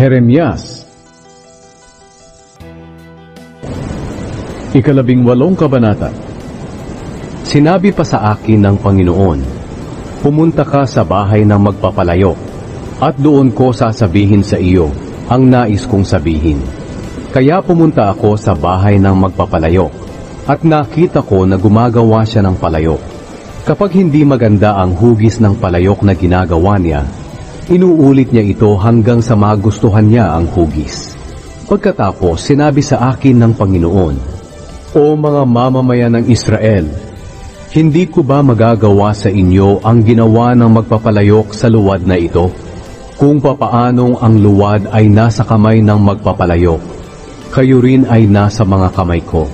Jeremias, 18 kabanata. Sinabi pa sa akin ng Panginoon, pumunta ka sa bahay ng magpapalayo, at doon ko sasabihin sa iyo ang nais kong sabihin. Kaya pumunta ako sa bahay ng magpapalayo, at nakita ko na gumagawa siya ng palayok. Kapag hindi maganda ang hugis ng palayok na ginagawa niya, inuulit niya ito hanggang sa magustuhan niya ang hugis. Pagkatapos, sinabi sa akin ng Panginoon, O mga mamamayan ng Israel, hindi ko ba magagawa sa inyo ang ginawa ng magpapalayok sa luwad na ito? Kung papaanong ang luwad ay nasa kamay ng magpapalayok, kayo rin ay nasa mga kamay ko.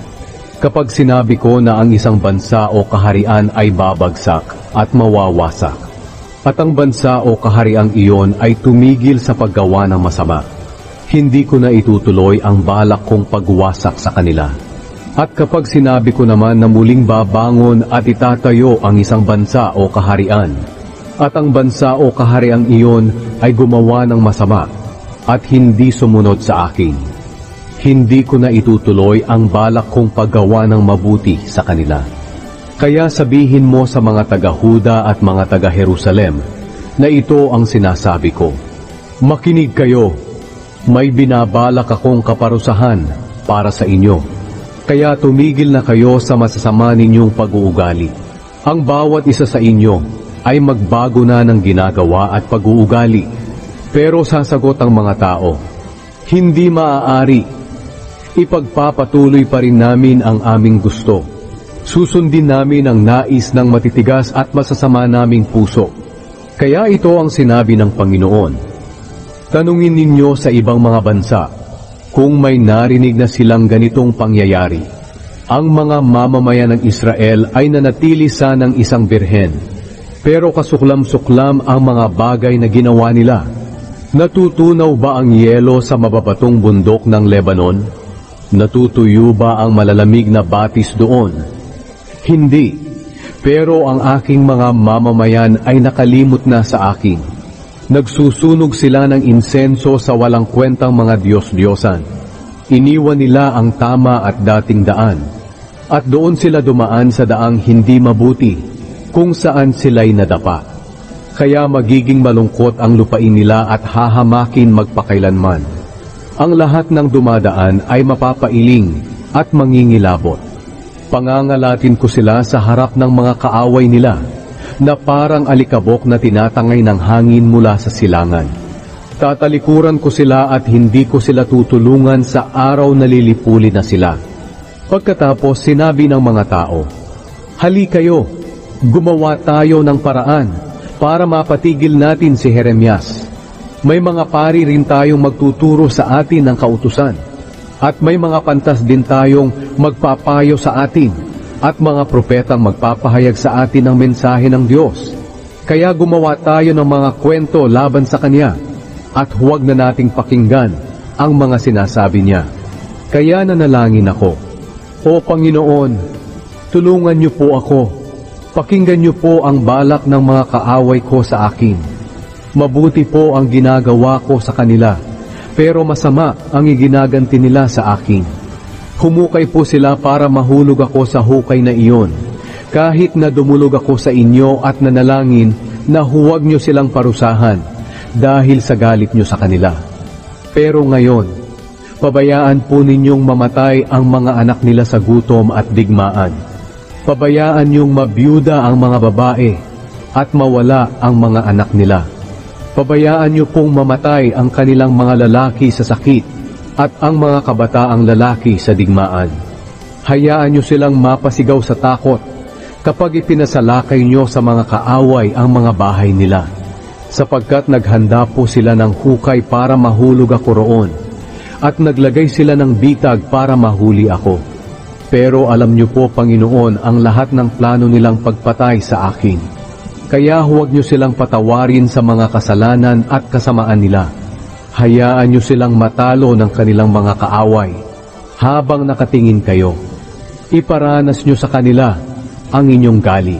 Kapag sinabi ko na ang isang bansa o kaharian ay babagsak at mawawasak, at ang bansa o kahariang iyon ay tumigil sa paggawa ng masama, hindi ko na itutuloy ang balak kong pagwasak sa kanila. At kapag sinabi ko naman na muling babangon at itatayo ang isang bansa o kaharian, at ang bansa o kahariang iyon ay gumawa ng masama at hindi sumunod sa akin, hindi ko na itutuloy ang balak kong paggawa ng mabuti sa kanila. Kaya sabihin mo sa mga taga-Huda at mga taga-Jerusalem na ito ang sinasabi ko. Makinig kayo, may binabalak akong kaparusahan para sa inyo. Kaya tumigil na kayo sa masasama ninyong pag-uugali. Ang bawat isa sa inyo ay magbago na ng ginagawa at pag-uugali. Pero sasagot ang mga tao, hindi maaari. Ipagpapatuloy pa rin namin ang aming gusto. Susundin namin ang nais ng matitigas at masasama naming puso. Kaya ito ang sinabi ng Panginoon. Tanungin ninyo sa ibang mga bansa kung may narinig na silang ganitong pangyayari. Ang mga mamamayan ng Israel ay nanatili sanang isang birhen, pero kasuklam-suklam ang mga bagay na ginawa nila. Natutunaw ba ang yelo sa mababatong bundok ng Lebanon? Natutuyo ba ang malalamig na batis doon? Hindi, pero ang aking mga mamamayan ay nakalimot na sa akin. Nagsusunog sila ng insenso sa walang kwentang mga Diyos-Diyosan. Iniwan nila ang tama at dating daan, at doon sila dumaan sa daang hindi mabuti, kung saan sila'y nadapa. Kaya magiging malungkot ang lupain nila at hahamakin magpakailanman. Ang lahat ng dumadaan ay mapapailing at mangingilabot. Pangangalatin ko sila sa harap ng mga kaaway nila, na parang alikabok na tinatangay ng hangin mula sa silangan. Tatalikuran ko sila at hindi ko sila tutulungan sa araw na lilipulin na sila. Pagkatapos sinabi ng mga tao, Hali kayo, gumawa tayo ng paraan para mapatigil natin si Jeremias. May mga pari rin tayong magtuturo sa atin ng kautusan. At may mga pantas din tayong magpapayo sa atin at mga propetang magpapahayag sa atin ng mensahe ng Diyos. Kaya gumawa tayo ng mga kwento laban sa Kanya at huwag na nating pakinggan ang mga sinasabi Niya. Kaya nanalangin ako, O Panginoon, tulungan Niyo po ako. Pakinggan Niyo po ang balak ng mga kaaway ko sa akin. Mabuti po ang ginagawa ko sa kanila, pero masama ang iginaganti nila sa akin. Humukay po sila para mahulog ako sa hukay na iyon, kahit na dumulog ako sa inyo at nanalangin na huwag niyo silang parusahan dahil sa galit niyo sa kanila. Pero ngayon, pabayaan po ninyong mamatay ang mga anak nila sa gutom at digmaan. Pabayaan niyong mabiyuda ang mga babae at mawala ang mga anak nila. Pabayaan niyo pong mamatay ang kanilang mga lalaki sa sakit at ang mga kabataang lalaki sa digmaan. Hayaan niyo silang mapasigaw sa takot kapag ipinasalakay niyo sa mga kaaway ang mga bahay nila, sapagkat naghanda po sila ng hukay para mahulog ako roon, at naglagay sila ng bitag para mahuli ako. Pero alam niyo po, Panginoon, ang lahat ng plano nilang pagpatay sa akin. Kaya huwag niyo silang patawarin sa mga kasalanan at kasamaan nila. Hayaan niyo silang matalo ng kanilang mga kaaway. Habang nakatingin kayo, iparanas niyo sa kanila ang inyong galit.